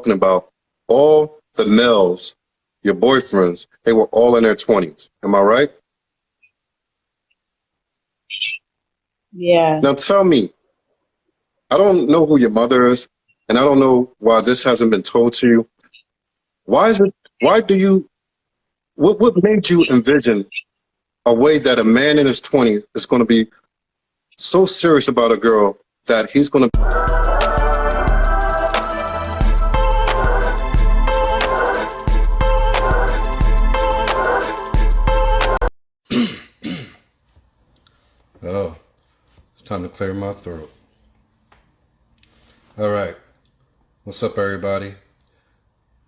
talking about all the males, your boyfriends, they were all in their 20s. Am I right? Yeah. Now tell me, I don't know who your mother is, and I don't know why this hasn't been told to you. Why is it, why do you, what made you envision a way that a man in his 20s is going to be so serious about a girl that he's going to... Oh, it's time to clear my throat. All right. What's up, everybody?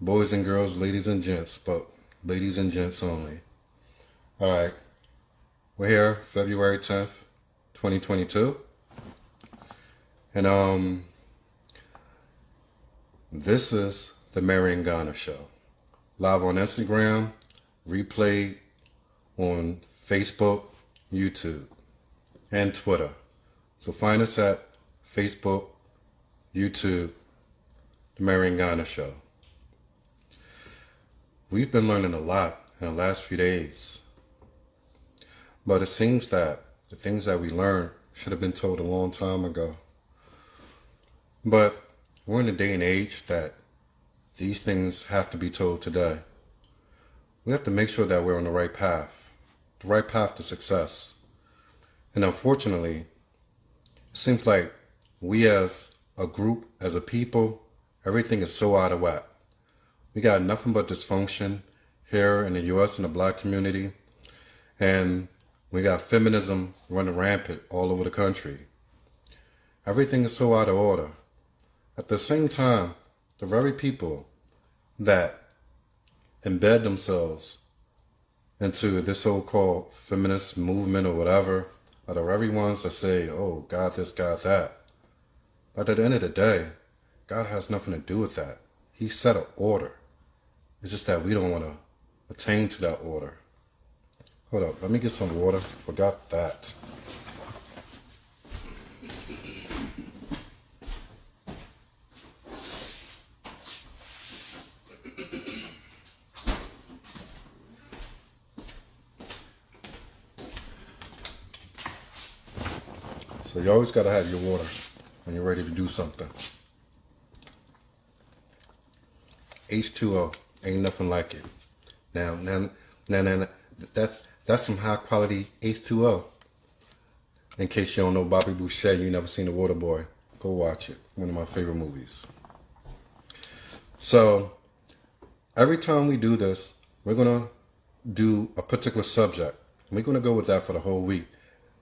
Boys and girls, ladies and gents, but ladies and gents only. All right. We're here February 10th, 2022. And this is the Marion Garner Show. Live on Instagram, replayed on Facebook, YouTube, and Twitter. So find us at Facebook, YouTube, the Marion Garner Show. We've been learning a lot in the last few days. But it seems that the things that we learned should have been told a long time ago. But we're in a day and age that these things have to be told today. We have to make sure that we're on the right path to success. And unfortunately, it seems like we as a group, as a people, everything is so out of whack. We got nothing but dysfunction here in the U.S. in the black community. And we got feminism running rampant all over the country. Everything is so out of order. At the same time, the very people that embed themselves into this so-called feminist movement or whatever are the very ones that say, oh, God this, God that. But at the end of the day, God has nothing to do with that. He set an order. It's just that we don't want to attain to that order. Hold up, let me get some water. Forgot that. So you always got to have your water when you're ready to do something. H2O, ain't nothing like it. Now, that's some high quality H2O. In case you don't know Bobby Boucher, you never seen The Water Boy, go watch it. One of my favorite movies. So every time we do this, we're gonna do a particular subject. We're gonna go with that for the whole week.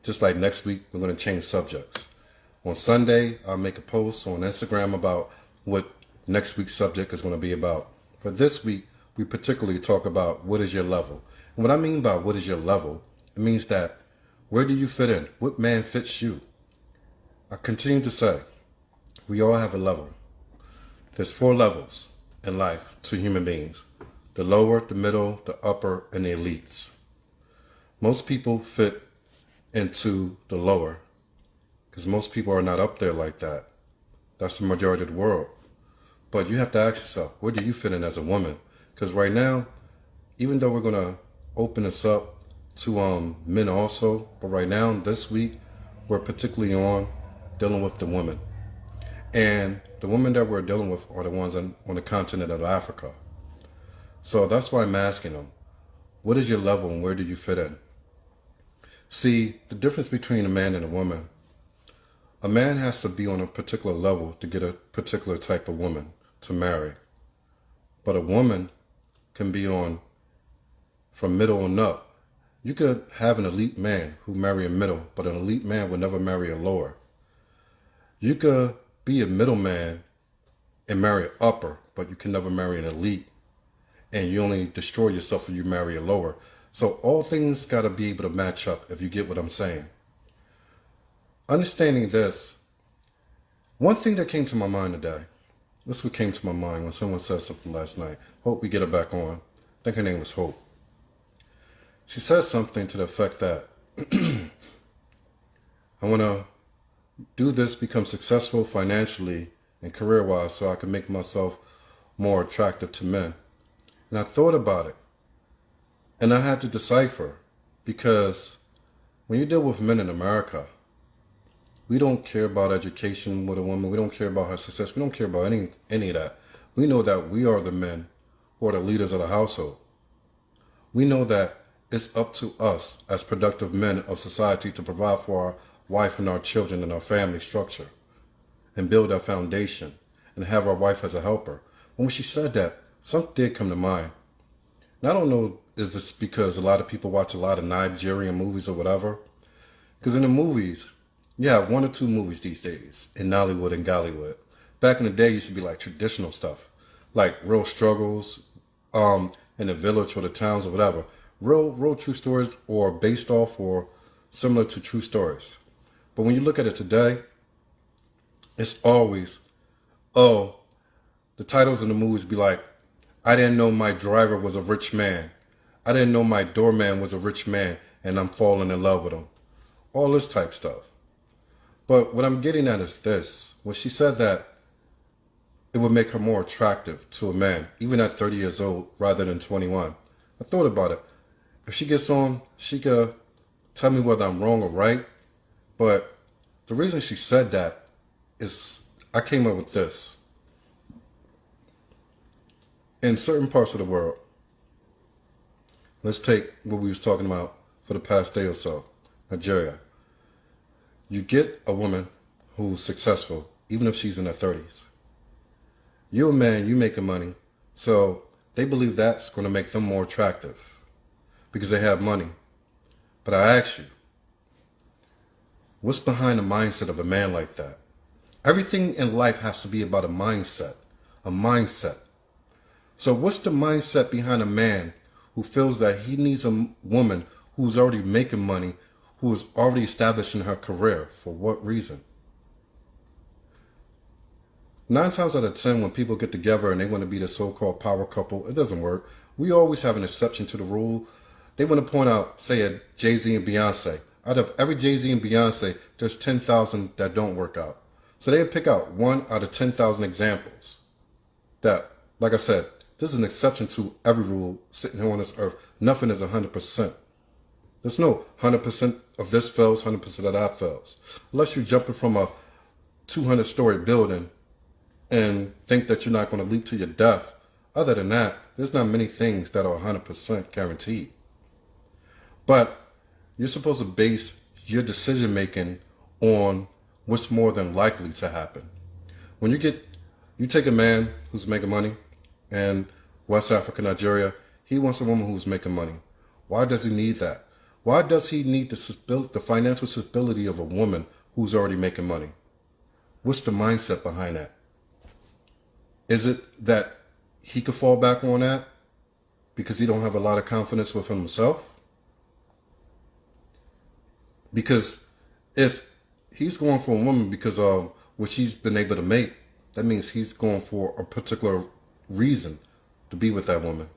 Just like next week, we're gonna change subjects. On Sunday, I'll make a post on Instagram about what next week's subject is gonna be about. For this week, we particularly talk about what is your level. And what I mean by what is your level, it means that where do you fit in? What man fits you? I continue to say, we all have a level. There's 4 levels in life to human beings. The lower, the middle, the upper, and the elites. Most people fit into the lower because most people are not up there like that. That's the majority of the world. But you have to ask yourself, where do you fit in as a woman? Because right now, even though we're going to open this up to men also, but right now, this week, we're particularly on dealing with the women. And the women that we're dealing with are the ones on the continent of Africa. So that's why I'm asking them, what is your level and where do you fit in? See, the difference between a man and a woman, a man has to be on a particular level to get a particular type of woman to marry. But a woman can be on from middle and up. You could have an elite man who marry a middle, but an elite man would never marry a lower. You could be a middle man and marry an upper, but you can never marry an elite. And you only destroy yourself when you marry a lower. So all things got to be able to match up, if you get what I'm saying. Understanding this, one thing that came to my mind today, this is what came to my mind when someone said something last night. Hope we get her back on. I think her name was Hope. She said something to the effect that I want to do this, become successful financially and career-wise so I can make myself more attractive to men. And I thought about it, and I had to decipher, because when you deal with men in America, we don't care about education with a woman. We don't care about her success. We don't care about any of that. We know that we are the men who are the leaders of the household. We know that it's up to us as productive men of society to provide for our wife and our children and our family structure and build our foundation and have our wife as a helper. When she said that, something did come to mind. And I don't know if it's because a lot of people watch a lot of Nigerian movies or whatever. Because in the movies, you have 1 or 2 movies these days in Nollywood and Gollywood. Back in the day, it used to be like traditional stuff, like real struggles in the village or the towns or whatever. Real true stories, or based off or similar to true stories. But when you look at it today, it's always, oh, the titles in the movies be like, I didn't know my driver was a rich man. I didn't know my doorman was a rich man, and I'm falling in love with him. All this type stuff. But what I'm getting at is this. When she said that it would make her more attractive to a man, even at 30 years old rather than 21, I thought about it. If she gets on, she could tell me whether I'm wrong or right. But the reason she said that is I came up with this. In certain parts of the world, let's take what we was talking about for the past day or so, Nigeria. You get a woman who's successful, even if she's in her 30s. You're a man, you making money, so they believe that's going to make them more attractive because they have money. But I ask you, what's behind the mindset of a man like that? Everything in life has to be about a mindset, a mindset. So what's the mindset behind a man who feels that he needs a woman who's already making money, who is already established in her career? For what reason? 9 times out of 10, when people get together and they want to be the so-called power couple, it doesn't work. We always have an exception to the rule. They want to point out, say, a Jay-Z and Beyonce. Out of every Jay-Z and Beyonce, there's 10,000 that don't work out. So they pick out 1 out of 10,000 examples that, like I said, this is an exception to every rule sitting here on this earth. Nothing is 100%. There's no 100% of this fails, 100% of that fails. Unless you're jumping from a 200-story building and think that you're not going to leap to your death. Other than that, there's not many things that are 100% guaranteed. But you're supposed to base your decision making on what's more than likely to happen. When you take a man who's making money in West Africa, Nigeria, he wants a woman who's making money. Why does he need that? Why does he need the financial stability of a woman who's already making money? What's the mindset behind that? Is it that he could fall back on that because he don't have a lot of confidence with himself? Because if he's going for a woman because of what she's been able to make, that means he's going for a particular reason to be with that woman.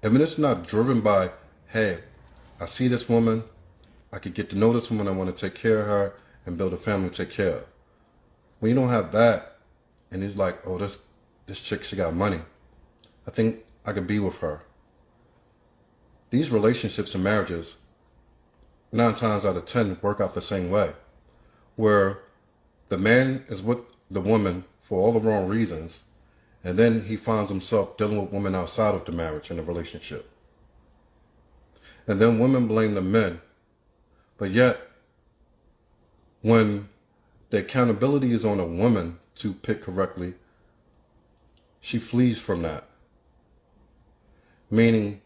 And when it's not driven by, hey, I see this woman, I could get to know this woman, I want to take care of her and build a family to take care of. When you don't have that, and he's like, oh, this chick, she got money, I think I could be with her. These relationships and marriages, 9 times out of 10, work out the same way, where the man is with the woman for all the wrong reasons, and then he finds himself dealing with women outside of the marriage and the relationship. And then women blame the men. But yet, when the accountability is on a woman to pick correctly, she flees from that. Meaning,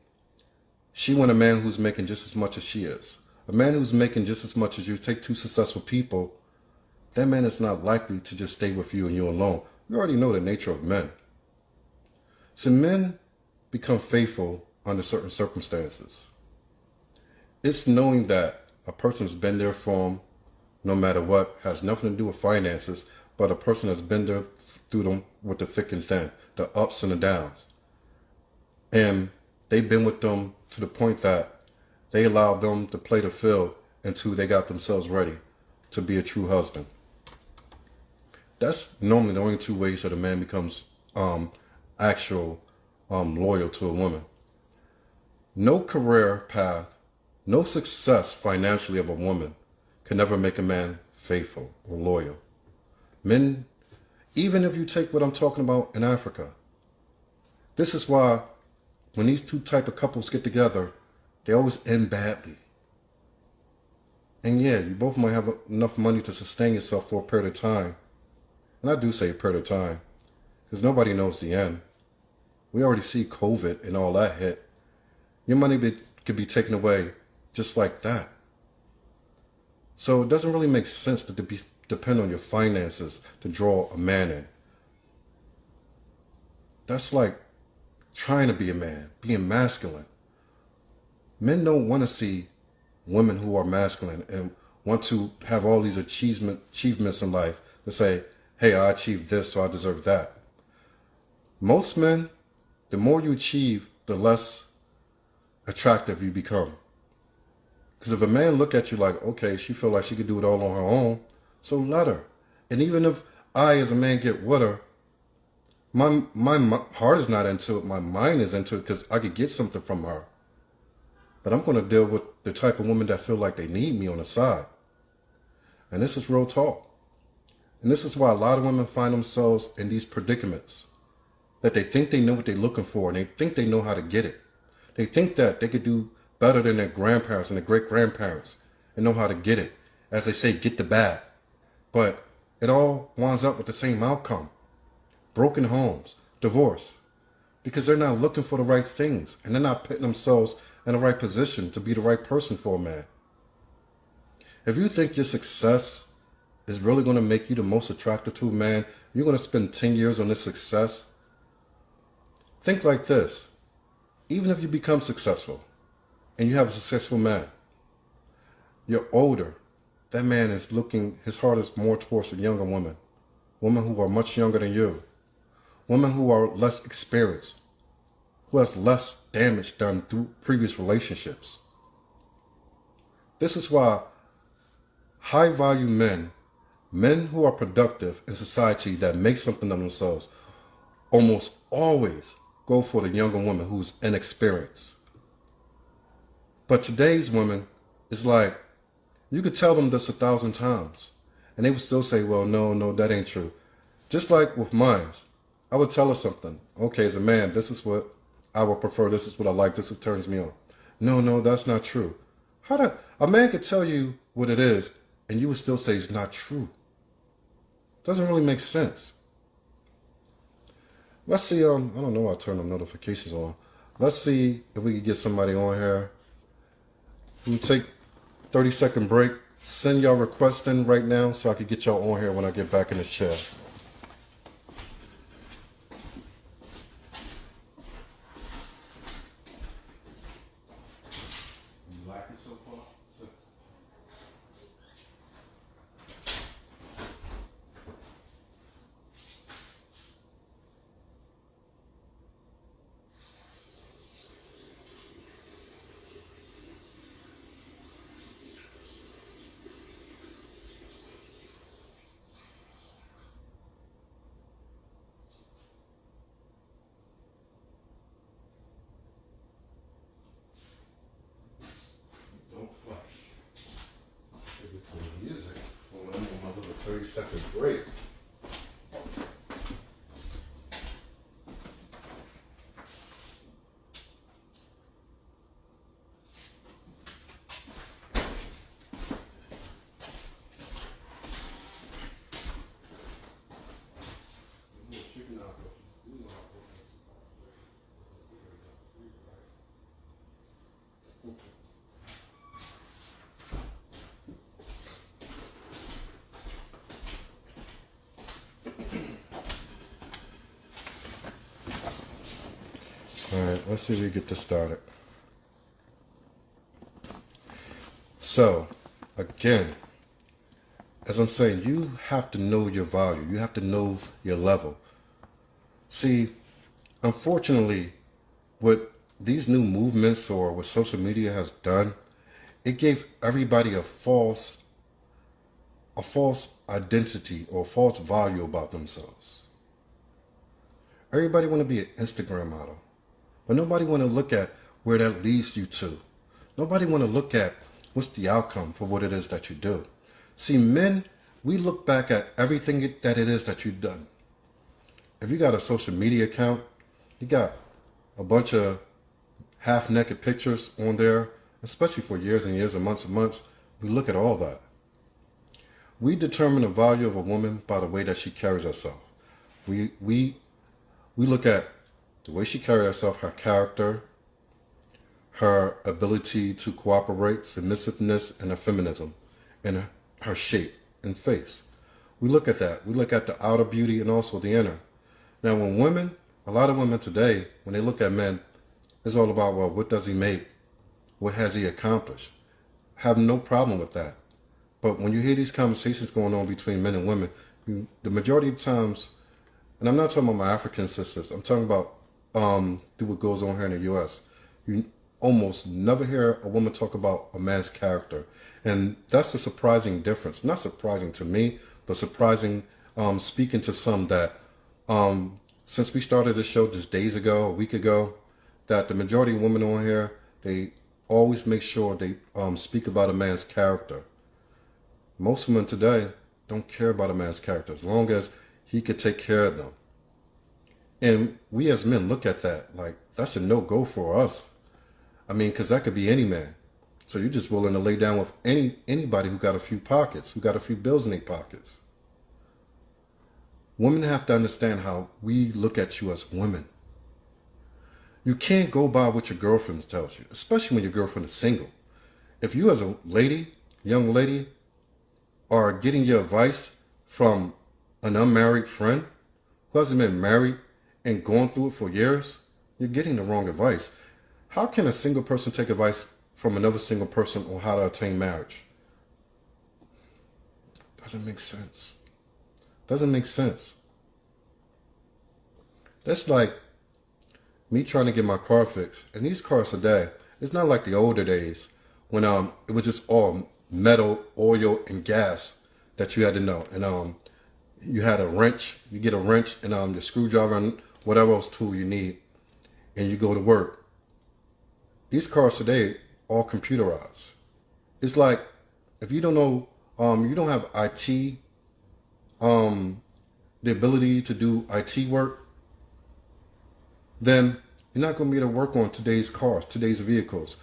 she wants a man who's making just as much as she is. A man who's making just as much as you. Take 2 successful people, that man is not likely to just stay with you and you alone. You already know the nature of men. So men become faithful under certain circumstances. It's knowing that a person's been there for them no matter what, has nothing to do with finances, but a person has been there through them with the thick and thin, the ups and the downs. And they've been with them to the point that they allowed them to play the field until they got themselves ready to be a true husband. That's normally the only 2 ways that a man becomes actual loyal to a woman. No career path, no success financially of a woman can never make a man faithful or loyal. Men, even if you take what I'm talking about in Africa, this is why when these two type of couples get together, they always end badly. And yeah, you both might have enough money to sustain yourself for a period of time. And I do say a period of time, because nobody knows the end. We already see COVID and all that hit. Your money could be taken away just like that. So it doesn't really make sense to depend on your finances to draw a man in. That's like trying to be a man, being masculine. Men don't want to see women who are masculine and want to have all these achievements in life to say, hey, I achieved this, so I deserve that. Most men, the more you achieve, the less attractive you become. Because if a man look at you like, okay, she feel like she could do it all on her own, so let her. And even if I, as a man, get with her, my heart is not into it, my mind is into it because I could get something from her. But I'm going to deal with the type of women that feel like they need me on the side. And this is real talk. And this is why a lot of women find themselves in these predicaments. That they think they know what they're looking for and they think they know how to get it. They think that they could do better than their grandparents and their great-grandparents and know how to get it. As they say, get the bag. But it all winds up with the same outcome. Broken homes, divorce. Because they're not looking for the right things and they're not putting themselves in the right position to be the right person for a man. If you think your success is really going to make you the most attractive to a man, you're going to spend 10 years on this success. Think like this. Even if you become successful and you have a successful man, you're older, that man is looking, his heart is more towards a younger woman. Women who are much younger than you. Women who are less experienced. Who has less damage done through previous relationships. This is why high-value men who are productive in society that make something of themselves, almost always go for the younger woman who's inexperienced. But today's women, it's like, you could tell them this 1,000 times, and they would still say, well, no, that ain't true. Just like with mine, I would tell her something. Okay, as a man, this is what I would prefer, this is what I like, this is what turns me on. No, that's not true. A man could tell you what it is, and you would still say it's not true. Doesn't really make sense. Let's see, I don't know, I'll turn the notifications on. Let's see if we can get somebody on here. We'll take a 30-second break. Send y'all requests in right now so I can get y'all on here when I get back in the chair. Music for my little 30-second break. Alright, let's see if we get this started. So, again, as I'm saying, you have to know your value. You have to know your level. See, unfortunately, what these new movements or what social media has done, it gave everybody a false identity or false value about themselves. Everybody want to be an Instagram model, but nobody want to look at where that leads you to. Nobody want to look at what's the outcome for what it is that you do. See, men, we look back at everything that it is that you've done. If you got a social media account, you got a bunch of half-naked pictures on there, especially for years and years and months, we look at all that. We determine the value of a woman by the way that she carries herself. We look at the way she carries herself, her character, her ability to cooperate, submissiveness, and her feminism, and her shape and face. We look at that. We look at the outer beauty and also the inner. Now, when women, a lot of women today, when they look at men, it's all about, well, what does he make? What has he accomplished? I have no problem with that. But when you hear these conversations going on between men and women, the majority of times, and I'm not talking about my African sisters, I'm talking about through what goes on here in the U.S., you almost never hear a woman talk about a man's character. And that's a surprising difference. Not surprising to me, but surprising speaking to some that since we started this show just days ago, a week ago, that the majority of women on here, they always make sure they speak about a man's character. Most women today don't care about a man's character as long as he could take care of them. And we as men look at that like that's a no-go for us. I mean, because that could be any man. So you're just willing to lay down with anybody who got a few pockets, who got a few bills in their pockets. Women have to understand how we look at you as women. You can't go by what your girlfriend tells you, especially when your girlfriend is single. If you as a lady, young lady, are getting your advice from an unmarried friend who hasn't been married and gone through it for years, you're getting the wrong advice. How can a single person take advice from another single person on how to attain marriage? Doesn't make sense. Doesn't make sense. That's like me trying to get my car fixed. And these cars today, it's not like the older days when it was just all metal, oil, and gas that you had to know. And you had a wrench, you get a wrench and your screwdriver and whatever else tool you need, and you go to work. These cars today all computerized. It's like if you don't know, you don't have IT, the ability to do IT work, then you're not going to be able to work on today's cars, today's vehicles.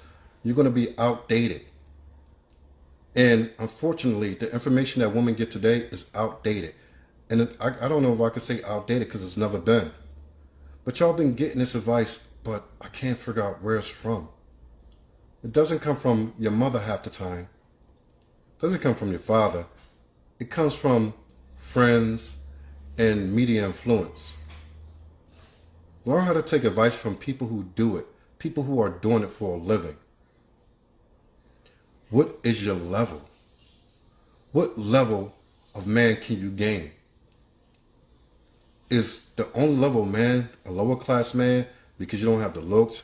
You're going to be outdated. And unfortunately, the information that women get today is outdated. And I don't know if I could say outdated because it's never been. But y'all been getting this advice, but I can't figure out where it's from. It doesn't come from your mother half the time. It doesn't come from your father. It comes from friends and media influence. Learn how to take advice from people who do it, people who are doing it for a living. What is your level? What level of man can you gain? Is the only level of man a lower class man because you don't have the looks,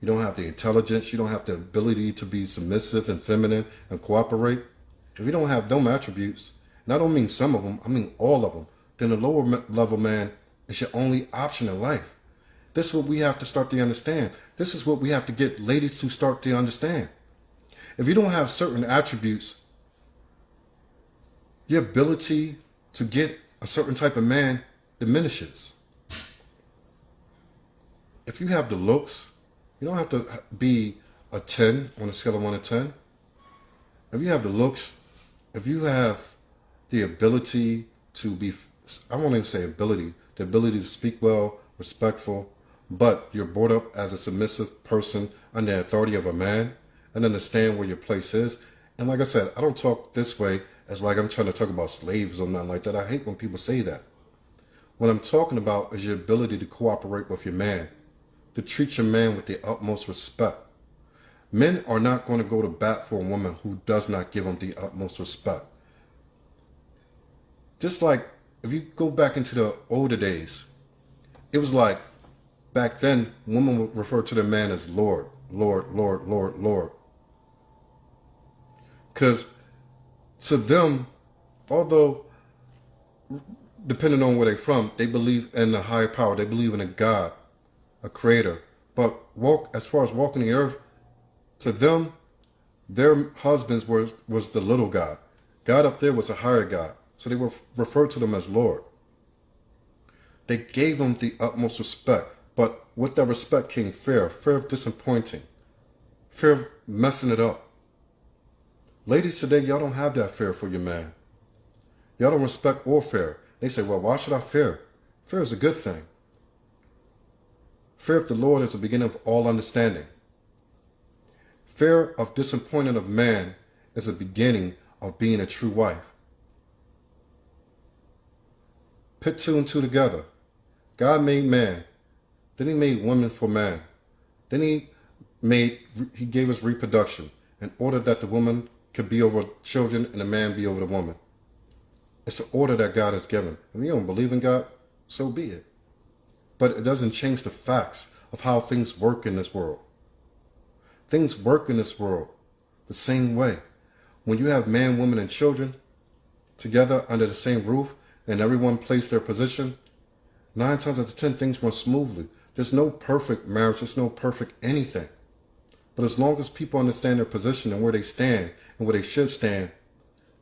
you don't have the intelligence, you don't have the ability to be submissive and feminine and cooperate? If you don't have them attributes, and I don't mean some of them, I mean all of them, then the lower level man is your only option in life. This is what we have to start to understand. This is what we have to get ladies to start to understand. If you don't have certain attributes, your ability to get a certain type of man diminishes. If you have the looks, you don't have to be a 10 on a scale of 1 to 10. If you have the looks, if you have the ability to be, I won't even say ability, the ability to speak well, respectful, but you're brought up as a submissive person under the authority of a man and understand where your place is. And like I said, I don't talk this way as like I'm trying to talk about slaves or nothing like that. I hate when people say that. What I'm talking about is your ability to cooperate with your man, to treat your man with the utmost respect. Men are not going to go to bat for a woman who does not give them the utmost respect. Just like if you go back into the older days, it was like back then, women would refer to the man as Lord, Lord, Lord, Lord, Lord. Because to them, although depending on where they're from, they believe in a higher power. They believe in a God, a creator. But as far as walking the earth, to them, their husbands was the little God. God up there was a higher God. So they were referred to them as Lord. They gave them the utmost respect. But with that respect came fear. Fear of disappointing. Fear of messing it up. Ladies today, y'all don't have that fear for your man. Y'all don't respect or fear. They say, well, why should I fear? Fear is a good thing. Fear of the Lord is the beginning of all understanding. Fear of disappointing of man is the beginning of being a true wife. Put two and two together. God made man. Then he made woman for man. Then he gave us reproduction in order that the woman could be over children and the man be over the woman. It's an order that God has given. And you don't believe in God, so be it. But it doesn't change the facts of how things work in this world. Things work in this world the same way. When you have man, woman, and children together under the same roof and everyone plays their position, 9 times out of 10 things run smoothly. There's no perfect marriage. There's no perfect anything. But as long as people understand their position and where they stand and where they should stand,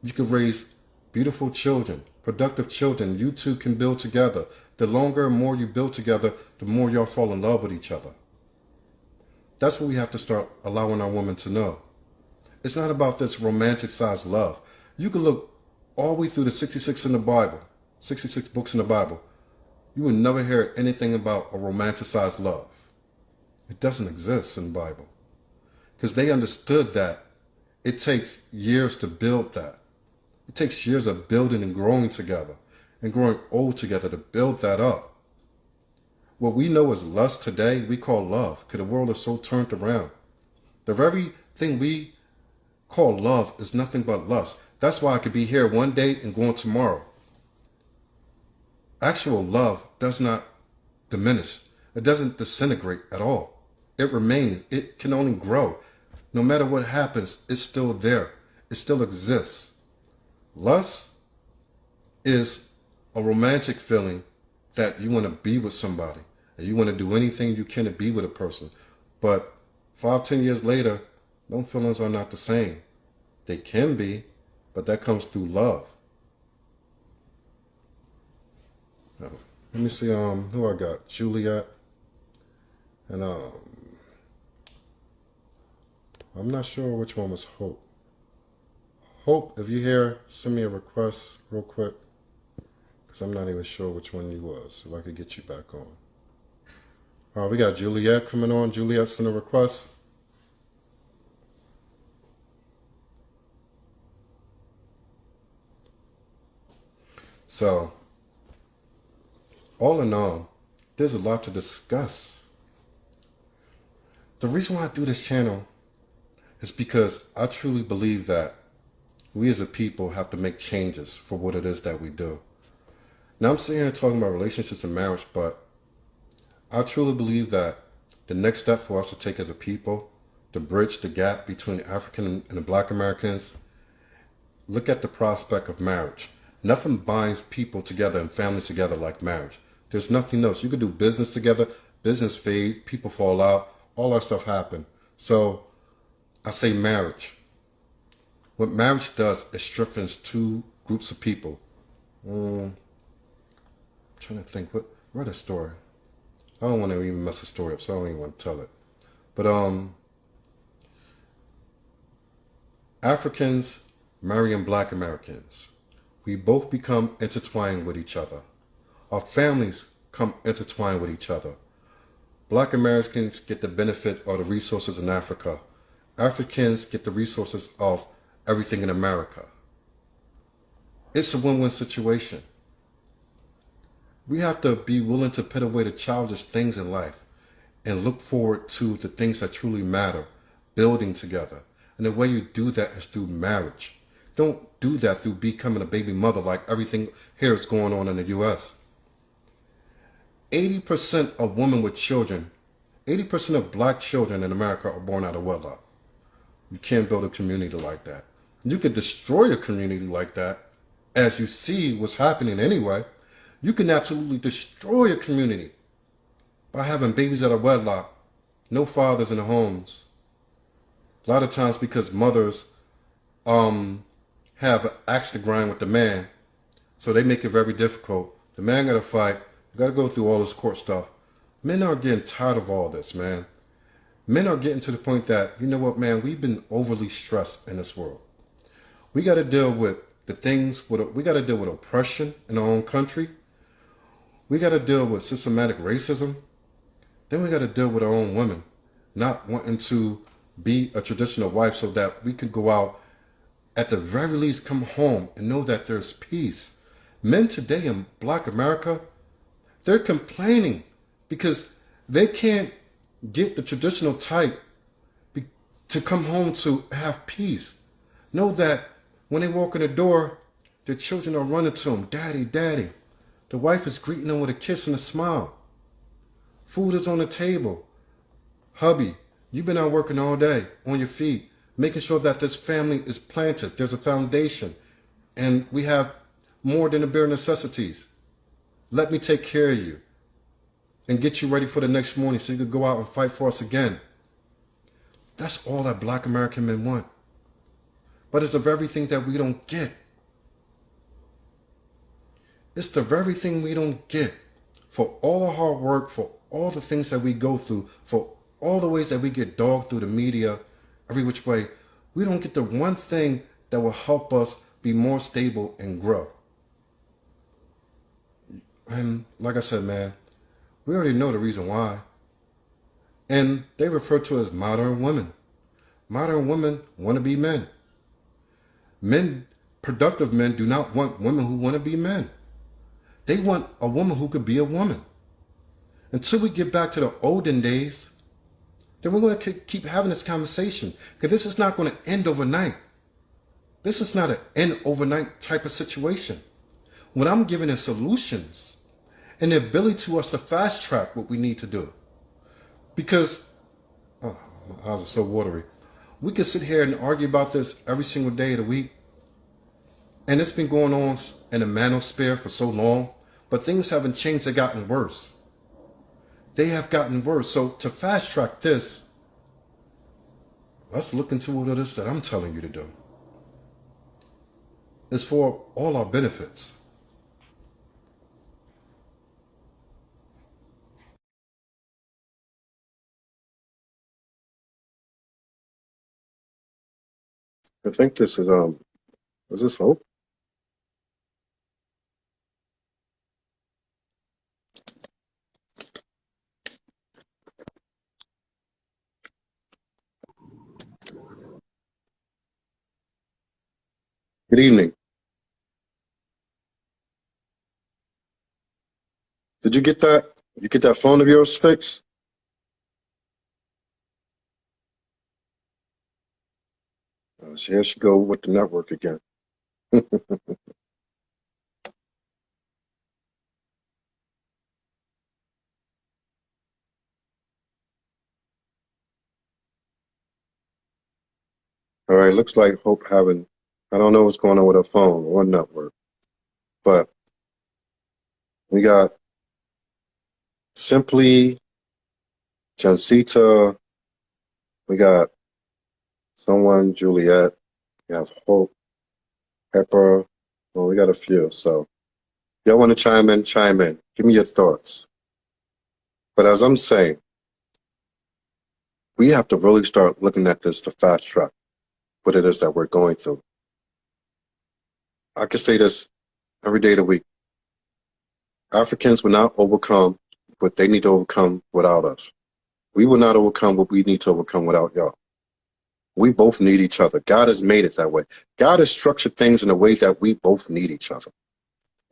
you can raise beautiful children, productive children. You two can build together. The longer and more you build together, the more y'all fall in love with each other. That's what we have to start allowing our women to know. It's not about this romanticized love. You can look all the way through the 66 in the Bible, 66 books in the Bible. You will never hear anything about a romanticized love. It doesn't exist in the Bible. Because they understood that it takes years to build that. It takes years of building and growing together and growing old together to build that up. What we know as lust today, we call love, because the world is so turned around. The very thing we call love is nothing but lust. That's why I could be here one day and go on tomorrow. Actual love does not diminish. It doesn't disintegrate at all. It remains. It can only grow. No matter what happens, it's still there. It still exists. Lust is a romantic feeling that you want to be with somebody. And you want to do anything you can to be with a person. But 5, 10 years later, those feelings are not the same. They can be, but that comes through love. Now, let me see who I got. Juliet. And I'm not sure which one was Hope. Hope, if you're here, send me a request real quick. Because I'm not even sure which one you was. If I could get you back on. All right, we got Juliet coming on. Juliet sent a request. So, all in all, there's a lot to discuss. The reason why I do this channel is because I truly believe that we as a people have to make changes for what it is that we do. Now I'm sitting here talking about relationships and marriage, but I truly believe that the next step for us to take as a people, to bridge the gap between the African and the Black Americans, look at the prospect of marriage. Nothing binds people together and families together like marriage. There's nothing else. You could do business together, business fades, people fall out, all that stuff happen. So I say marriage. What marriage does, it strengthens two groups of people. I'm trying to think, what read a story. I don't want to even mess the story up, so I don't even want to tell it. But Africans marrying Black Americans. We both become intertwined with each other. Our families come intertwined with each other. Black Americans get the benefit of the resources in Africa. Africans get the resources of everything in America. It's a win-win situation. We have to be willing to put away the childish things in life and look forward to the things that truly matter, building together. And the way you do that is through marriage. Don't do that through becoming a baby mother like everything here is going on in the U.S. 80% of women with children, 80% of Black children in America are born out of wedlock. You can't build a community like that. You could destroy a community like that, as you see what's happening anyway. You can absolutely destroy a community by having babies out of wedlock, no fathers in the homes. A lot of times because mothers have an axe to grind with the man, so they make it very difficult. The man got to fight. You got to go through all this court stuff. Men are getting tired of all this, man. Men are getting to the point that, you know what, man, we've been overly stressed in this world. We got to deal with the things, we got to deal with oppression in our own country. We got to deal with systematic racism. Then we got to deal with our own women not wanting to be a traditional wife so that we can go out, at the very least come home and know that there's peace. Men today in Black America, they're complaining because they can't get the traditional type to come home to have peace. Know that when they walk in the door, their children are running to them, daddy, daddy. The wife is greeting them with a kiss and a smile. Food is on the table. Hubby, you've been out working all day on your feet, making sure that this family is planted. There's a foundation, and we have more than the bare necessities. Let me take care of you and get you ready for the next morning so you can go out and fight for us again. That's all that Black American men want. But it's the very thing that we don't get. It's the very thing we don't get. For all the hard work, for all the things that we go through, for all the ways that we get dogged through the media, every which way, we don't get the one thing that will help us be more stable and grow. And like I said, man, we already know the reason why. And they refer to it as modern women. Modern women want to be men. Men, productive men, do not want women who want to be men. They want a woman who could be a woman. Until we get back to the olden days, then we're going to keep having this conversation, because this is not going to end overnight. This is not an end overnight type of situation. What I'm giving is solutions and the ability to us to fast track what we need to do. Because, oh, my eyes are so watery. We could sit here and argue about this every single day of the week. And it's been going on in the manosphere for so long, but things haven't changed, they've gotten worse. They have gotten worse. So to fast track this, let's look into what it is that I'm telling you to do. It's for all our benefits. I think this is this Hope? Good evening. Did you get that? You get that phone of yours fixed? So here she go with the network again. All right, looks like Hope having, I don't know what's going on with her phone or network, but we got Simply, Jancita, we got someone, Juliet, we have Hope, Pepper, well, we got a few, so y'all want to chime in, chime in. Give me your thoughts. But as I'm saying, we have to really start looking at this to fast track what it is that we're going through. I could say this every day of the week. Africans will not overcome what they need to overcome without us. We will not overcome what we need to overcome without y'all. We both need each other. God has made it that way. God has structured things in a way that we both need each other.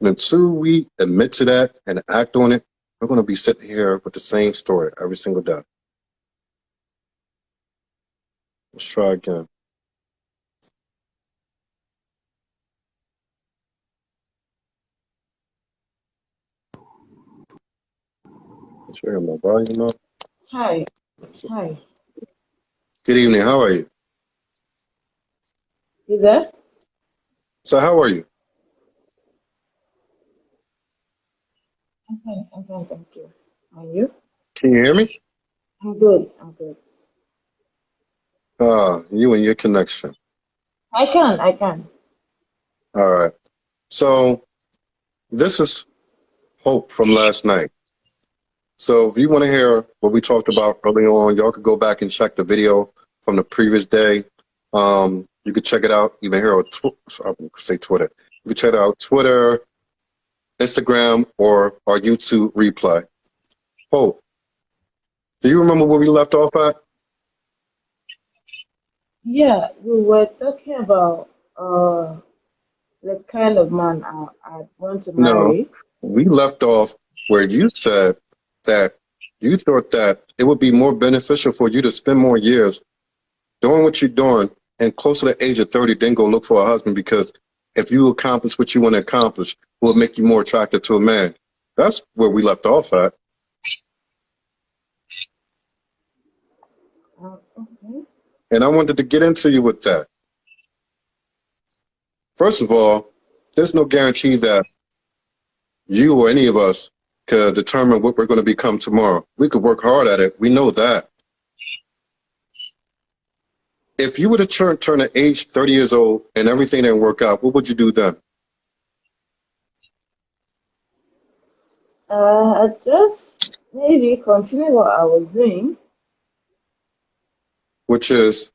And until we admit to that and act on it, we're going to be sitting here with the same story every single day. Let's try again. Let's hear my volume up. Hi. Hi. Good evening. How are you? You there? So how are you? I'm fine, thank you. And you? Can you hear me? I'm good, I'm good. You and your connection. I can. All right. So this is Hope from last night. So if you want to hear what we talked about early on, y'all could go back and check the video from the previous day. You could check it out even here on I would say Twitter. You could check it out Twitter, Instagram, or our YouTube replay. Hope, do you remember where we left off at? Yeah, we were talking about the kind of man I want to No, marry. we left off where you said that you thought that it would be more beneficial for you to spend more years doing what you're doing and close to the age of 30, then go look for a husband because if you accomplish what you want to accomplish, it will make you more attractive to a man. That's where we left off at. Okay. And I wanted to get into you with that. First of all, there's no guarantee that you or any of us could determine what we're going to become tomorrow. We could work hard at it. We know that. If you were to turn to age 30 years old and everything didn't work out, what would you do then? I just maybe continue what I was doing. Which is,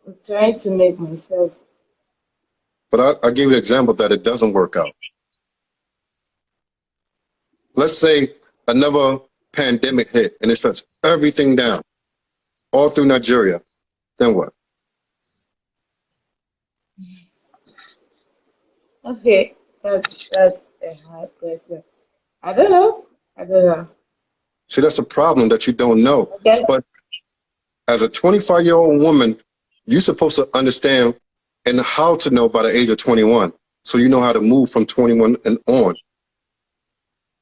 I'm trying to make myself. but I gave you an example that it doesn't work out. Let's say another pandemic hit and it shuts everything down, all through Nigeria. Then what? Okay, that's a hard question. I don't know. I don't know. See, that's a problem that you don't know. I guess But as a 25-year-old woman, you're supposed to understand and how to know by the age of 21. So you know how to move from 21 and on.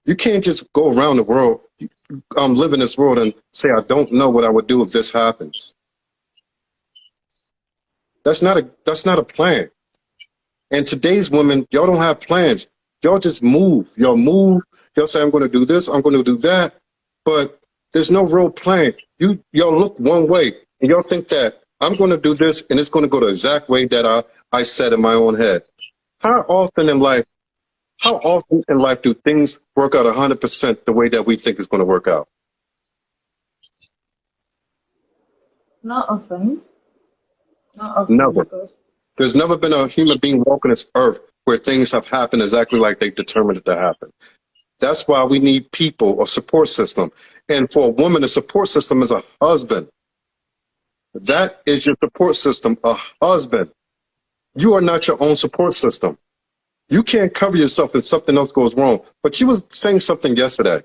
You can't just go around the world, live in this world and say, I don't know what I would do if this happens. That's not a plan. And today's women, y'all don't have plans. Y'all just move. Y'all move. Y'all say, I'm going to do this. I'm going to do that. But there's no real plan. Y'all look one way and y'all think that I'm going to do this and it's going to go the exact way that I said in my own head. How often in life, how often in life do things work out 100% the way that we think it's going to work out? not often. Not often Never. because There's never been a human being walking this earth where things have happened exactly like they determined it to happen. That's why we need people, a support system. And for a woman, a support system is a husband. That is your support system, a husband. You are not your own support system. You can't cover yourself if something else goes wrong. But you was saying something yesterday.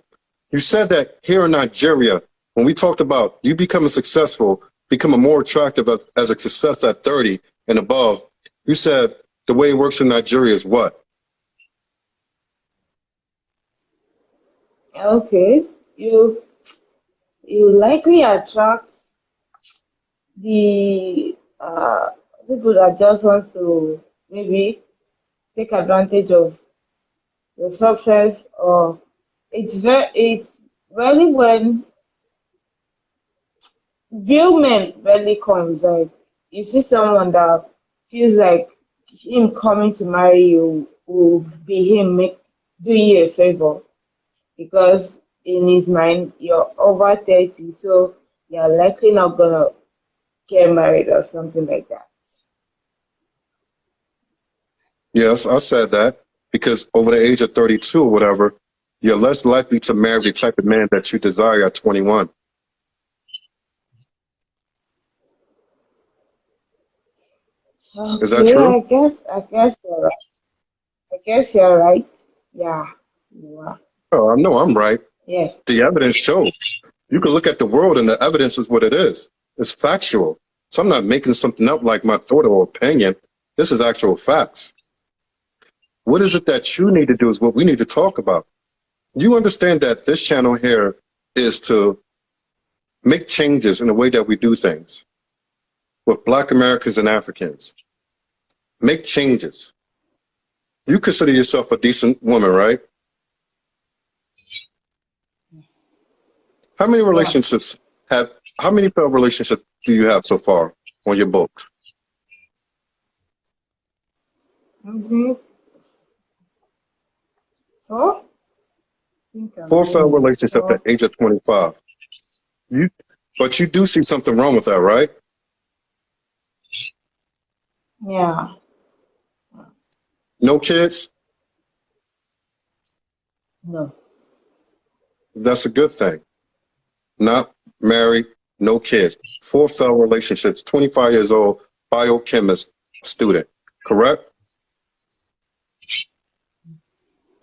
You said that here in Nigeria, when we talked about you becoming successful, becoming more attractive as a success at 30 and above, you said the way it works in Nigeria is what? okay, you you likely attract the people that just want to maybe take advantage of the success or it's really when real men rarely comes like you see someone that feels like him coming to marry you will be him make do you a favor because in his mind you're over 30 so you're likely not gonna get married or something like that. Yes, I said that because over the age of 32 or whatever, you're less likely to marry the type of man that you desire at 21. Is that Okay, true? I guess you're right. I guess you're right. Yeah, you are. Oh, I know I'm right. Yes. The evidence shows. You can look at the world and the evidence is what it is. It's factual. So I'm not making something up like my thought or opinion. This is actual facts. What is it that you need to do is what we need to talk about. You understand that this channel here is to make changes in the way that we do things with Black Americans and Africans. Make changes. You consider yourself a decent woman, right? How many Yeah. relationships how many failed relationships do you have so far on your book? Mm-hmm. So, I think I'm 4 failed doing it. relationships at So, the age of 25. You, but you do see something wrong with that, right? yeah. No kids? No. That's a good thing. Not married, no kids. 4 failed relationships, 25 years old, biochemist, student, correct?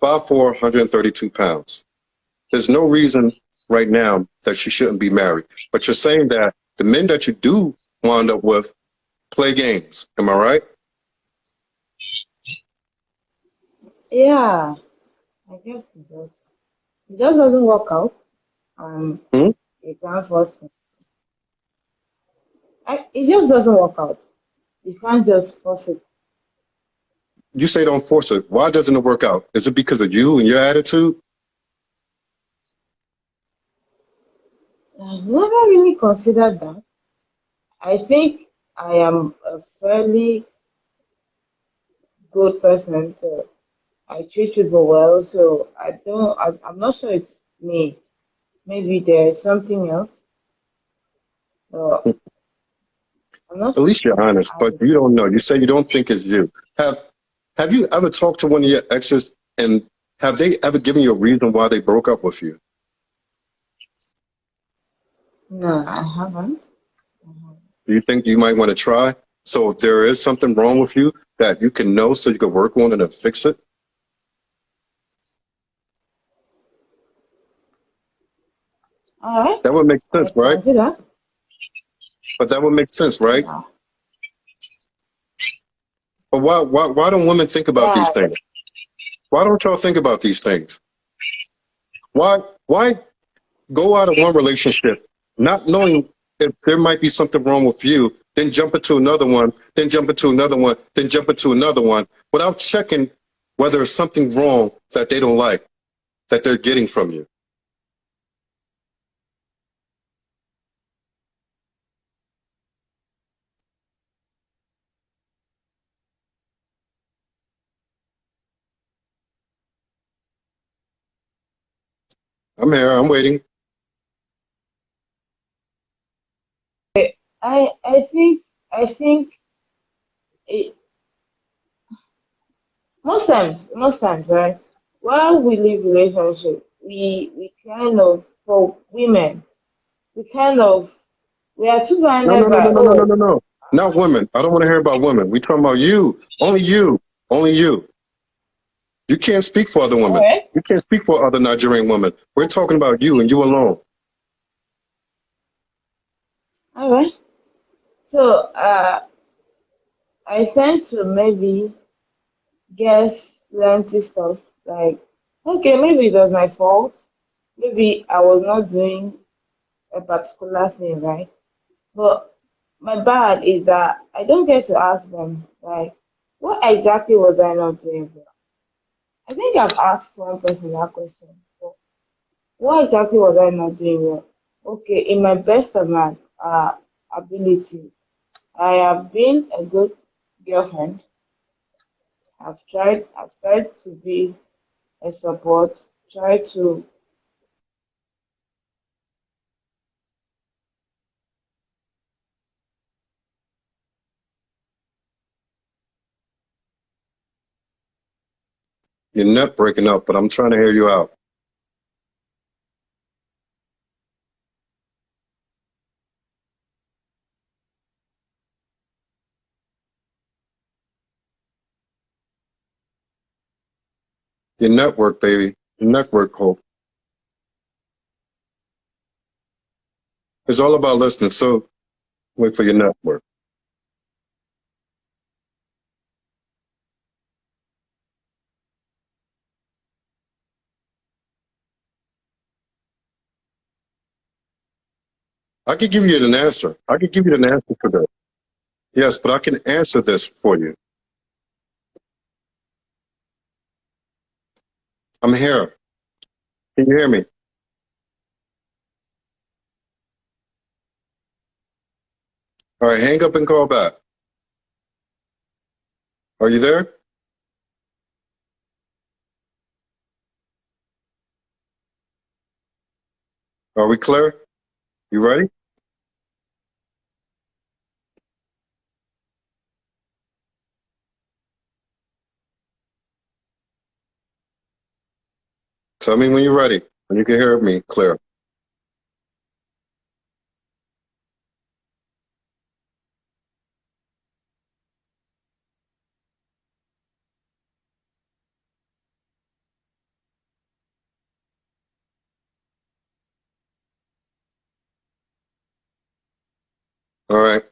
5'4", 132 pounds. There's no reason right now that you shouldn't be married. But you're saying that the men that you do wind up with play games. Am I right? Yeah. I guess it just doesn't work out. Um, Hmm? you can't force it. It just doesn't work out. You can't just force it. You say don't force it. Why doesn't it work out? Is it because of you and your attitude? I've never really considered that. I think I am a fairly good person, so I treat people well. So I'm not sure it's me. Maybe there's something else. So I'm not At sure least you're honest, how but it you is. don't know. You say you don't think it's you. Have you ever talked to one of your exes and have they ever given you a reason why they broke up with you? No, I haven't. Mhm. Do you think you might want to try? So if there is something wrong with you that you can know so you can work on it and fix it, All right, that would make sense, I right? can do that. But that would make sense, right? Yeah, But why don't women think about yeah. these things? Why don't y'all think about these things? Why go out of one relationship not knowing if there might be something wrong with you, then jump into another one, then jump into another one, then jump into another one without checking whether there's something wrong that they don't like, that they're getting from you? I'm here, I'm waiting. I think it, most times, right? While we live relationship, we kind of for women, we kind of we are too No, blinded no, no, no, by no, no, no, no, no. Not women. I don't want to hear about women. We talking about you. Only you. Only you. You can't speak for other all women. right, You can't speak for other Nigerian women. We're talking about you and you alone. all right. So I tend to maybe guess plenty stuff like okay, maybe it was my fault. Maybe I was not doing a particular thing right. But my bad is that I don't get to ask them like what exactly was I not doing well? I think I've asked one person that question before. What exactly was I not doing well? Okay, in my best of my ability, I have been a good girlfriend. I've tried to be a support, tried to You're not breaking up, but I'm trying to hear you out. Your network, baby. Your network, Hope. It's all about listening. So wait for your network. I could give you an answer. I could give you an answer for that. Yes, but I can answer this for you. I'm here. Can you hear me? All right, hang up and call back. Are you there? Are we clear? You ready? Tell me when you're ready, when you can hear me clear. All right,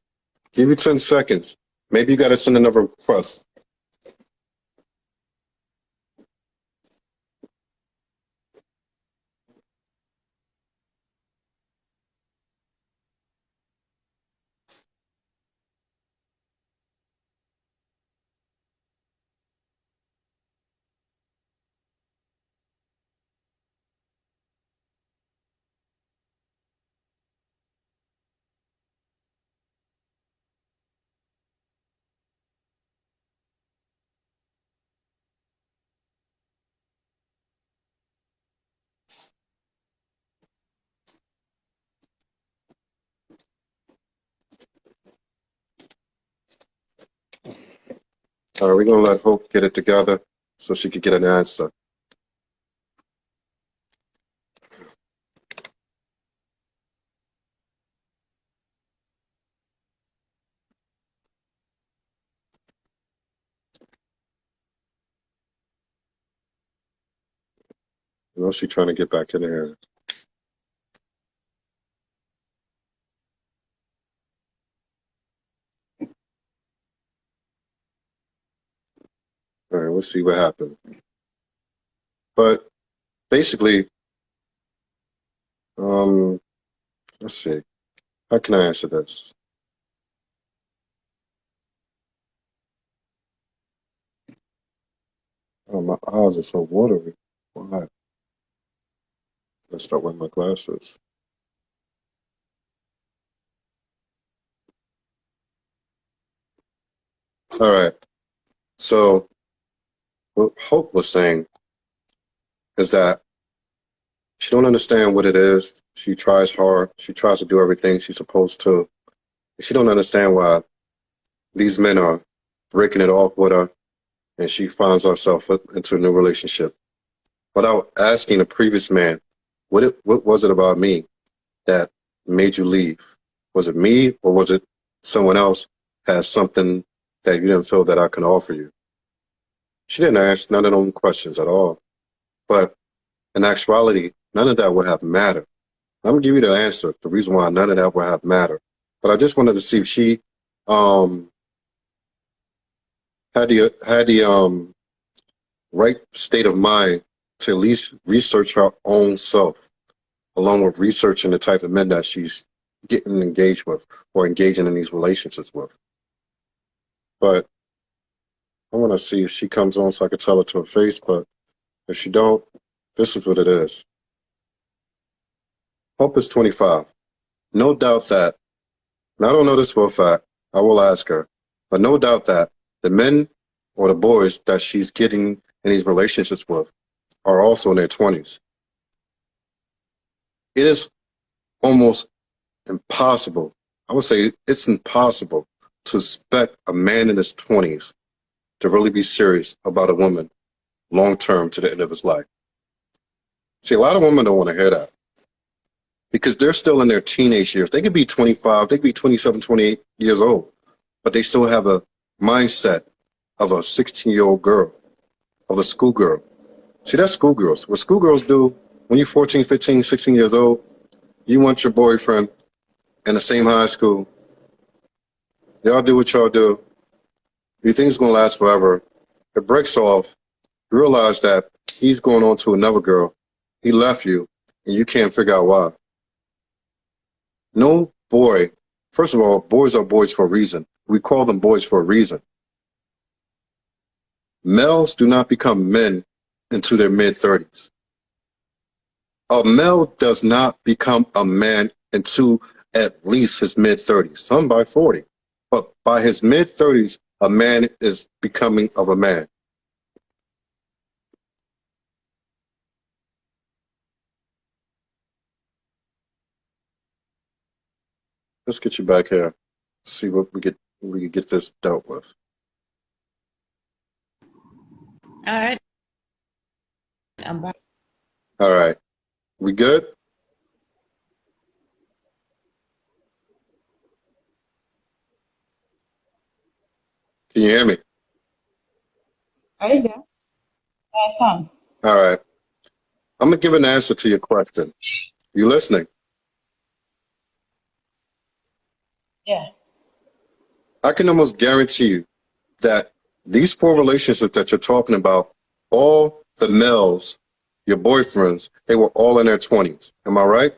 give you 10 seconds. Maybe you got to send another request. All right, we're going to let Hope get it together so she could get an answer. You know, she's trying to get back in here. All right, we'll see what happens. But basically, let's see. How can I answer this? Oh, my eyes are so watery. Why? Let's start with my glasses. All right. So what Hope was saying is that she don't understand what it is. She tries hard. She tries to do everything she's supposed to. She don't understand why these men are breaking it off with her, and she finds herself into a new relationship without asking the previous man, what was it about me that made you leave? Was it me, or was it someone else has something that you didn't feel that I can offer you? She didn't ask none of them questions at all. But in actuality, none of that would have mattered. I'm gonna give you the answer, the reason why none of that would have mattered. But I just wanted to see if she um, had the right state of mind to at least research her own self, along with researching the type of men that she's getting engaged with or engaging in these relationships with. But I want to see if she comes on so I can tell her to her face. But if she don't, this is what it is. Hope is 25. No doubt that, and I don't know this for a fact, I will ask her, but no doubt that the men or the boys that she's getting in these relationships with are also in their 20s. It is almost impossible. I would say it's impossible to expect a man in his 20s to really be serious about a woman long term to the end of his life. See, a lot of women don't want to hear that because they're still in their teenage years. They could be 25, they could be 27, 28 years old, but they still have a mindset of a 16-year-old girl, of a schoolgirl. See, that's schoolgirls. What schoolgirls do when you're 14, 15, 16 years old, you want your boyfriend in the same high school. Y'all do what y'all do. You think it's going to last forever. It breaks off. You realize that he's going on to another girl. He left you, and you can't figure out why. No boy, first of all, boys are boys for a reason. We call them boys for a reason. Males do not become men into their mid-30s. A male does not become a man until at least his mid-30s, some by 40. But by his mid-30s, a man is becoming of a man. Let's get you back here. See what we can get this dealt with. All right. I'm back. All right. We good? Can you hear me? Are you there? I can. All right. I'm going to give an answer to your question. You listening? Yeah. I can almost guarantee you that these 4 relationships that you're talking about, all the males, your boyfriends, they were all in their 20s. Am I right?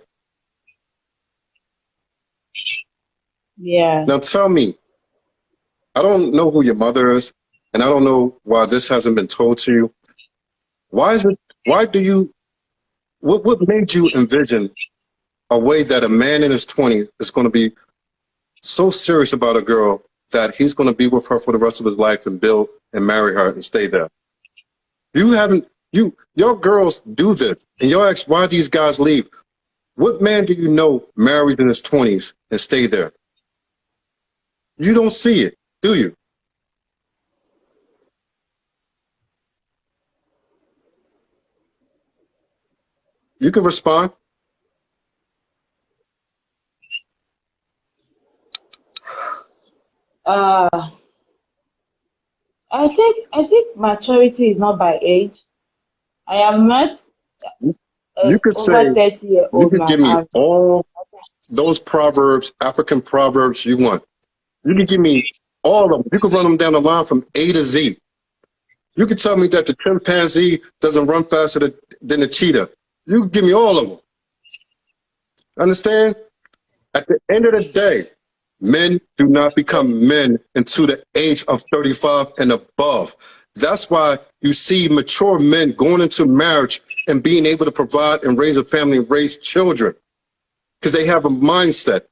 Yeah. Now tell me, I don't know who your mother is, and I don't know why this hasn't been told to you. What made you envision a way that a man in his 20s is going to be so serious about a girl that he's going to be with her for the rest of his life and build and marry her and stay there? Your girls do this, and y'all ask why these guys leave. What man do you know married in his 20s and stay there? You don't see it, do you? You can respond. I think maturity is not by age. I am not You could over say, 30-year you old could man. give me all those proverbs, African proverbs you want. You can give me all of them. You can run them down the line from A to Z. You can tell me that the chimpanzee doesn't run faster than the cheetah. You can give me all of them. Understand? At the end of the day, men do not become men until the age of 35 and above. That's why you see mature men going into marriage and being able to provide and raise a family and raise children, because they have a mindset.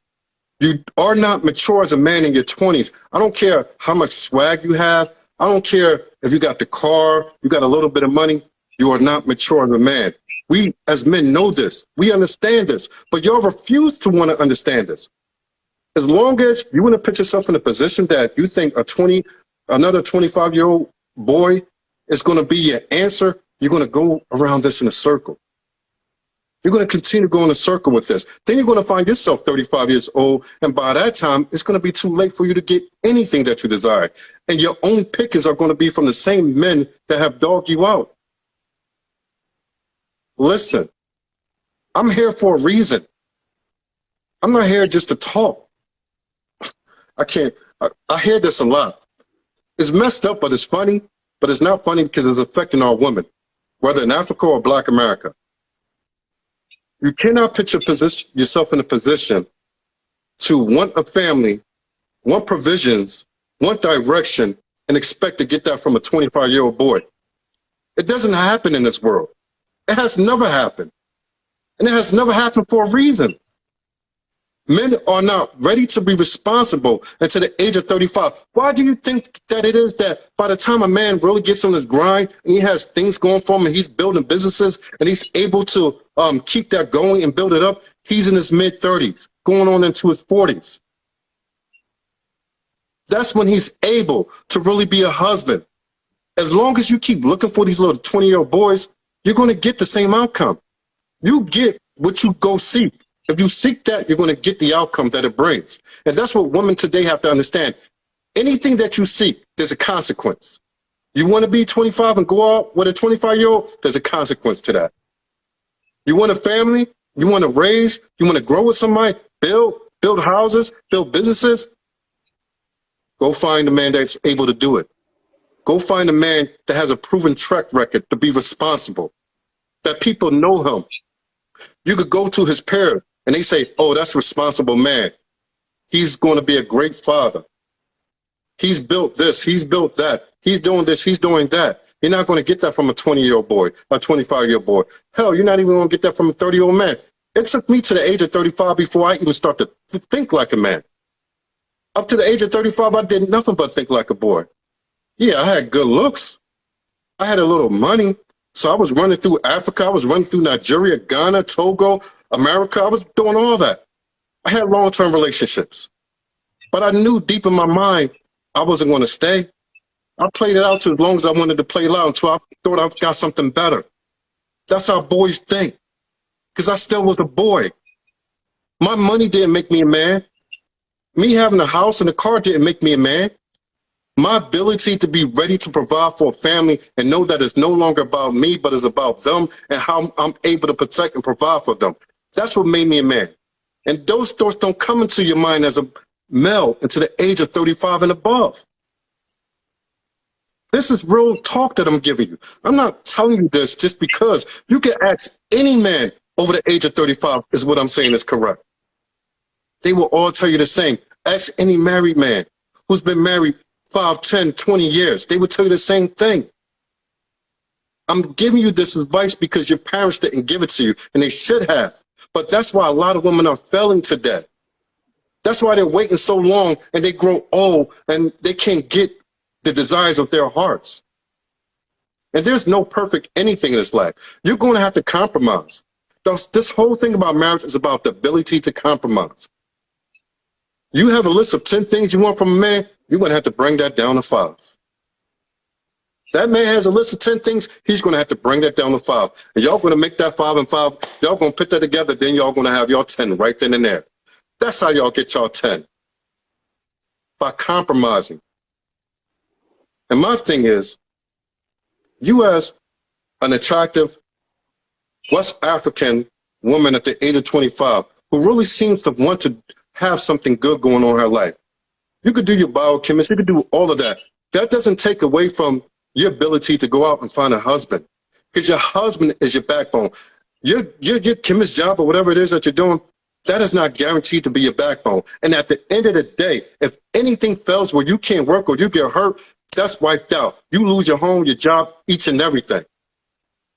You are not mature as a man in your 20s. I don't care how much swag you have. I don't care if you got the car, you got a little bit of money. You are not mature as a man. We as men know this. We understand this. But y'all refuse to want to understand this. As long as you want to put yourself in a position that you think another 25-year-old boy is going to be your answer, you're going to go around this in a circle. You're going to continue to go in a circle with this. Then you're going to find yourself 35 years old, and by that time, it's going to be too late for you to get anything that you desire. And your own pickings are going to be from the same men that have dogged you out. Listen, I'm here for a reason. I'm not here just to talk. I hear this a lot. It's messed up, but it's funny. But it's not funny because it's affecting our women, whether in Africa or Black America. You cannot put yourself in a position to want a family, want provisions, want direction, and expect to get that from a 25-year-old boy. It doesn't happen in this world. It has never happened. And it has never happened for a reason. Men are not ready to be responsible until the age of 35. Why do you think that it is that by the time a man really gets on his grind and he has things going for him and he's building businesses and he's able to keep that going and build it up, he's in his mid-30s, going on into his 40s? That's when he's able to really be a husband. As long as you keep looking for these little 20-year-old boys, you're going to get the same outcome. You get what you go seek. If you seek that, you're going to get the outcome that it brings. And that's what women today have to understand. Anything that you seek, there's a consequence. You want to be 25 and go out with a 25-year-old, there's a consequence to that. You want a family, you want to raise, you want to grow with somebody, build houses, build businesses, go find a man that's able to do it. Go find a man that has a proven track record to be responsible, that people know him. You could go to his parents and they say, oh, that's a responsible man. He's going to be a great father. He's built this, he's built that. He's doing this, he's doing that. You're not going to get that from a 20-year-old boy, a 25-year-old boy. Hell, you're not even going to get that from a 30-year-old man. It took me to the age of 35 before I even start to think like a man. Up to the age of 35, I did nothing but think like a boy. Yeah, I had good looks. I had a little money. So I was running through Africa. I was running through Nigeria, Ghana, Togo, America. I was doing all that. I had long-term relationships. But I knew deep in my mind I wasn't going to stay. I played it out to as long as I wanted to play it out until I thought I've got something better. That's how boys think. Because I still was a boy. My money didn't make me a man. Me having a house and a car didn't make me a man. My ability to be ready to provide for a family and know that it's no longer about me, but it's about them and how I'm able to protect and provide for them. That's what made me a man. And those thoughts don't come into your mind as a male until the age of 35 and above. This is real talk that I'm giving you. I'm not telling you this just because. You can ask any man over the age of 35 is what I'm saying is correct. They will all tell you the same. Ask any married man who's been married 5, 10, 20 years. They would tell you the same thing. I'm giving you this advice because your parents didn't give it to you, and they should have. But that's why a lot of women are failing today. That's why they're waiting so long, and they grow old, and they can't get the desires of their hearts. And there's no perfect anything in this life. You're going to have to compromise. This whole thing about marriage is about the ability to compromise. You have a list of 10 things you want from a man, you're going to have to bring that down to 5. That man has a list of 10 things, he's going to have to bring that down to 5. And y'all going to make that 5 and 5, y'all going to put that together, then y'all going to have y'all 10 right then and there. That's how y'all get y'all 10. By compromising. And my thing is, you as an attractive West African woman at the age of 25 who really seems to want to have something good going on in her life. You could do your biochemistry, you could do all of that. That doesn't take away from your ability to go out and find a husband, because your husband is your backbone. Your chemist job or whatever it is that you're doing, that is not guaranteed to be your backbone. And at the end of the day, if anything fails where you can't work or you get hurt, that's wiped out. You lose your home, your job, each and everything.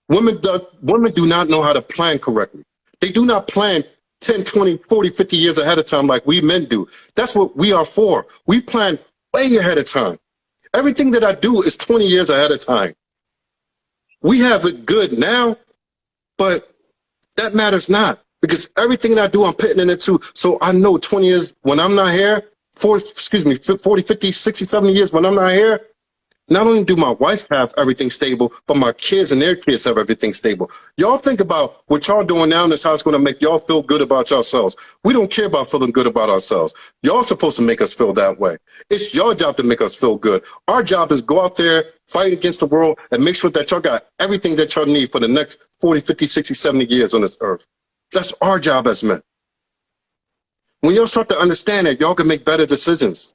Women do not know how to plan correctly. They do not plan 10, 20, 40, 50 years ahead of time like we men do. That's what we are for. We plan way ahead of time. Everything that I do is 20 years ahead of time. We have it good now, but that matters not, because everything that I do, I'm putting it into, so I know 20 years when I'm not here, 40, 50, 60, 70 years when I'm not here, not only do my wife have everything stable, but my kids and their kids have everything stable. Y'all think about what y'all doing now, and that's how it's going to make y'all feel good about yourselves. We don't care about feeling good about ourselves. Y'all supposed to make us feel that way. It's your job to make us feel good. Our job is go out there, fight against the world, and make sure that y'all got everything that y'all need for the next 40, 50, 60, 70 years on this earth. That's our job as men. When y'all start to understand that, y'all can make better decisions.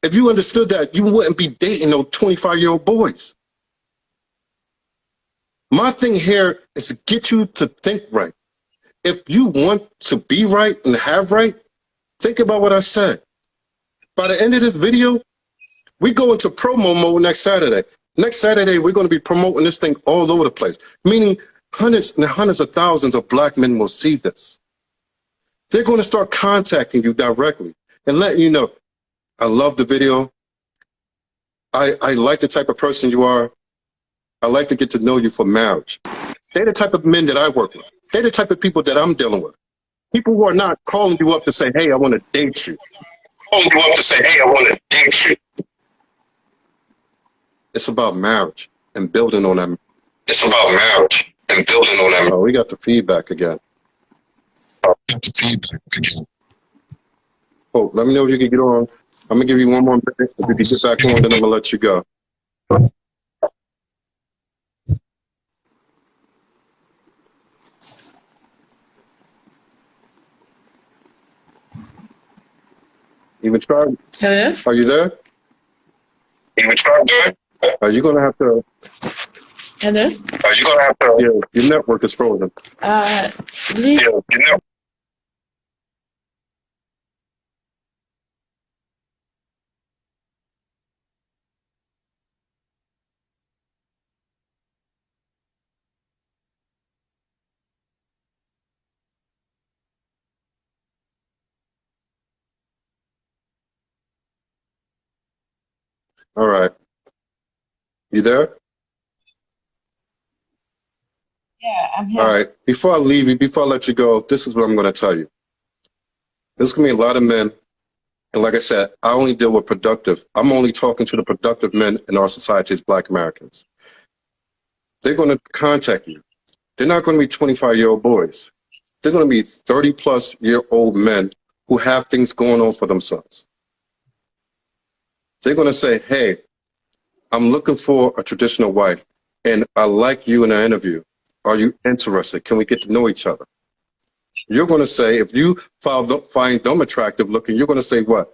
If you understood that, you wouldn't be dating those 25-year-old boys. My thing here is to get you to think right. If you want to be right and have right, think about what I said. By the end of this video, we go into promo mode next Saturday. Next Saturday, we're going to be promoting this thing all over the place, meaning hundreds and hundreds of thousands of black men will see this. They're going to start contacting you directly and letting you know, I love the video. I like the type of person you are. I like to get to know you for marriage. They're the type of men that I work with. They're the type of people that I'm dealing with. People who are not calling you up to say, hey, I want to date you. Calling you up to say, hey, I want to date you. It's about marriage and building on that. It's about marriage and building on that. Oh, we got the feedback again. Oh, let me know if you can get on. I'm going to give you one more minute. If you can get back on, then I'm going to let you go. Even try. Hello? Are you there? Even try. Are you going to have to? Hello? Are you going to have to? Yeah, your network is frozen. Leave. Yeah, your network. All right. You there? Yeah, I'm All here. right. Before I leave you, before I let you go, this is what I'm going to tell you. There's going to be a lot of men. And like I said, I only deal with productive. I'm only talking to the productive men in our society as Black Americans. They're going to contact you. They're not going to be 25-year-old boys. They're going to be 30-plus-year-old men who have things going on for themselves. They're going to say, hey, I'm looking for a traditional wife, and I like you in an interview. Are you interested? Can we get to know each other? You're going to say, if you find them attractive looking, you're going to say what?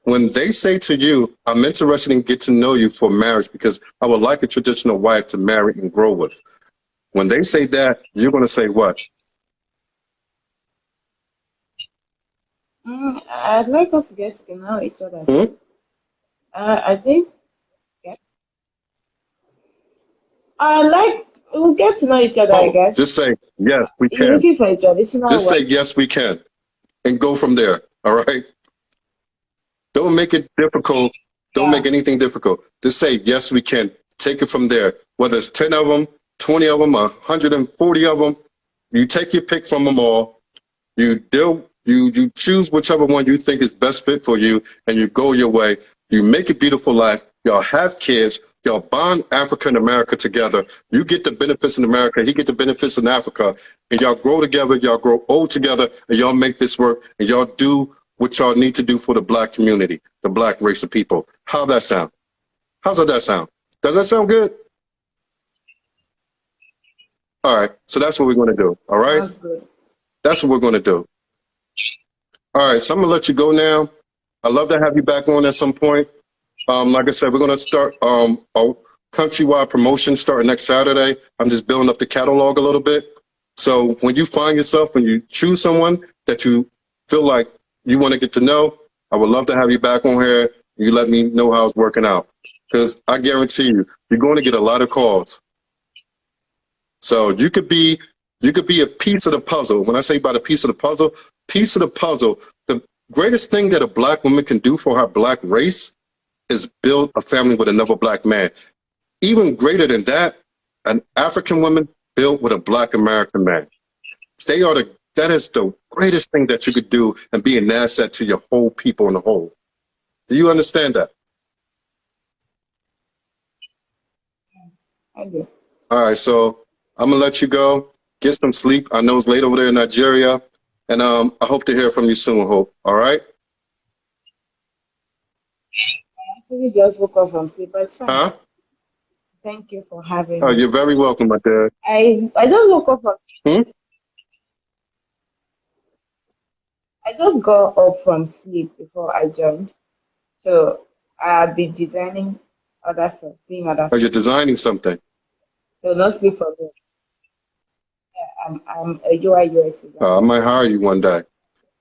When they say to you, I'm interested in get to know you for marriage because I would like a traditional wife to marry and grow with. When they say that, you're going to say what? I'd like us to get to know each other. Hmm? I think, yeah. We'll get to know each other, I Oh, guess. just say, yes, we You're can. looking for a traditional Just say, wife. yes, we can. And go from there. All right? Don't make it difficult. Don't Yeah. make anything difficult. Just say, yes, we can. Take it from there. Whether it's 10 of them, 20 of them, 140 of them, you take your pick from them all. You choose whichever one you think is best fit for you, and you go your way. You make a beautiful life. Y'all have kids. Y'all bond Africa and America together. You get the benefits in America. He get the benefits in Africa. And y'all grow together. Y'all grow old together. And y'all make this work. And y'all do what y'all need to do for the Black community, the Black race of people. How that sound? How's that sound? Does that sound good? All right. So that's what we're going to do. All right. Sounds good. That's what we're going to do. All right. So I'm going to let you go now. I'd love to have you back on at some point. Like I said, we're going to start a countrywide promotion starting next Saturday. I'm just building up the catalog a little bit. So when you find yourself, when you choose someone that you feel like you want to get to know, I would love to have you back on here. You let me know how it's working out. Because I guarantee you, you're going to get a lot of calls. So you could be a piece of the puzzle. When I say about a piece of the puzzle, the greatest thing that a Black woman can do for her Black race is build a family with another Black man. Even greater than that, an African woman built with a Black American man. That is the greatest thing that you could do and be an asset to your whole people in the whole. Do you understand that? I do. All right, so I'm gonna let you go. Get some sleep. I know it's late over there in Nigeria. And I hope to hear from you soon, Hope. All right? I actually just woke up from sleep, but it's fine. Huh? Thank you for having Oh, me. you're very welcome, my dad. I just woke up from Hmm? I just got up from sleep before I joined. So I'll be designing other stuff, doing other Oh, you're stuff. designing something. So no sleep for me. I'm a UI UX I designer. might hire you one day.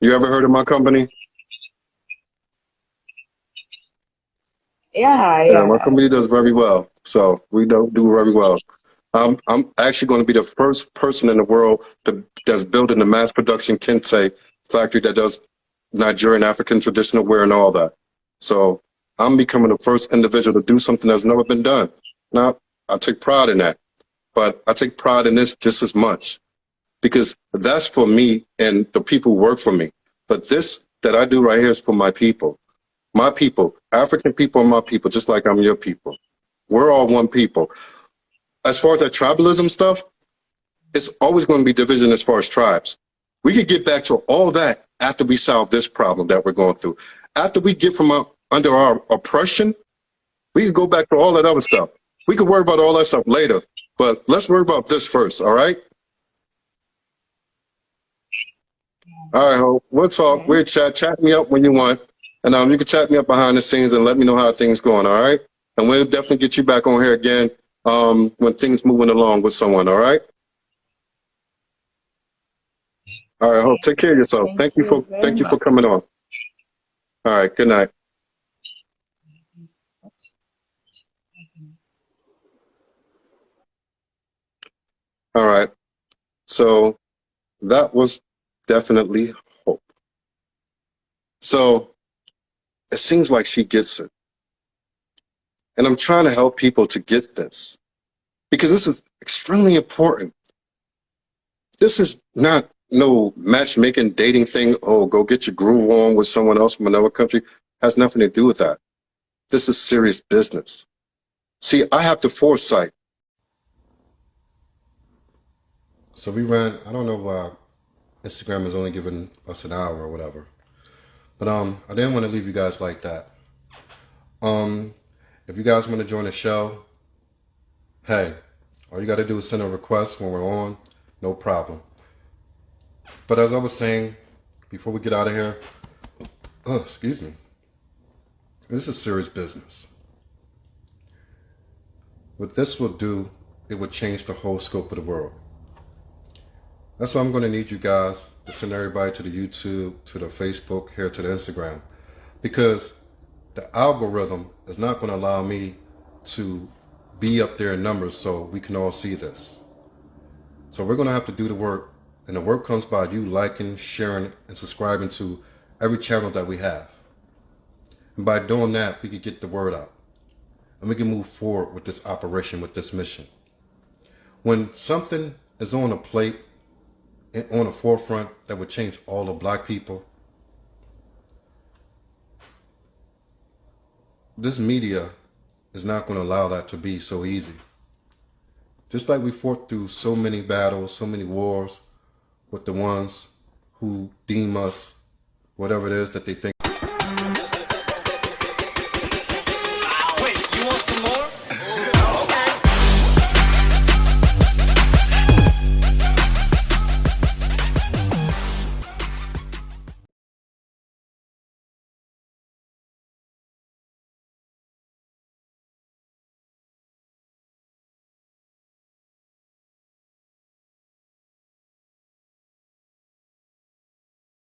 You ever heard of my company? Yeah, Yeah, my yeah. company does very well. So we don't do very well. I'm actually going to be the first person in the world that's building a mass production kente factory that does Nigerian African traditional wear and all that. So I'm becoming the first individual to do something that's never been done. Now, I take pride in that, but I take pride in this just as much because that's for me and the people who work for me. But this that I do right here is for my people. My people, African people are my people, just like I'm your people. We're all one people. As far as that tribalism stuff, it's always going to be division as far as tribes. We could get back to all that after we solve this problem that we're going through. After we get from under our oppression, we could go back to all that other stuff. We could worry about all that stuff later, but let's worry about this first, all right? All right, Hope. We'll talk. Okay. We'll chat. Chat me up when you want. And you can chat me up behind the scenes and let me know how things going, all right? And we'll definitely get you back on here again when things moving along with someone, all right? All right, Hope. Take care of yourself. Thank you very Thank you for much. coming on. All right, good night. All right. So that was definitely Hope. So it seems like she gets it. And I'm trying to help people to get this because this is extremely important. This is not no matchmaking, dating thing. Oh, go get your groove on with someone else from another country. Has nothing to do with that. This is serious business. See, I have the foresight. So we ran, I don't know why Instagram is only giving us an hour or whatever. But I didn't want to leave you guys like that. If you guys want to join the show, hey, all you got to do is send a request when we're on, no problem. But as I was saying, before we get out of here, excuse me, this is serious business. What this will do, it would change the whole scope of the world. That's why I'm going to need you guys to send everybody to the YouTube, to the Facebook, here to the Instagram. Because the algorithm is not going to allow me to be up there in numbers so we can all see this. So we're going to have to do the work. And the work comes by you liking, sharing, and subscribing to every channel that we have. And by doing that, we can get the word out. And we can move forward with this operation, with this mission. When something is on a plate, on the forefront, that would change all of black people, this media is not going to allow that to be so easy. Just like we fought through so many battles, so many wars with the ones who deem us whatever it is that they think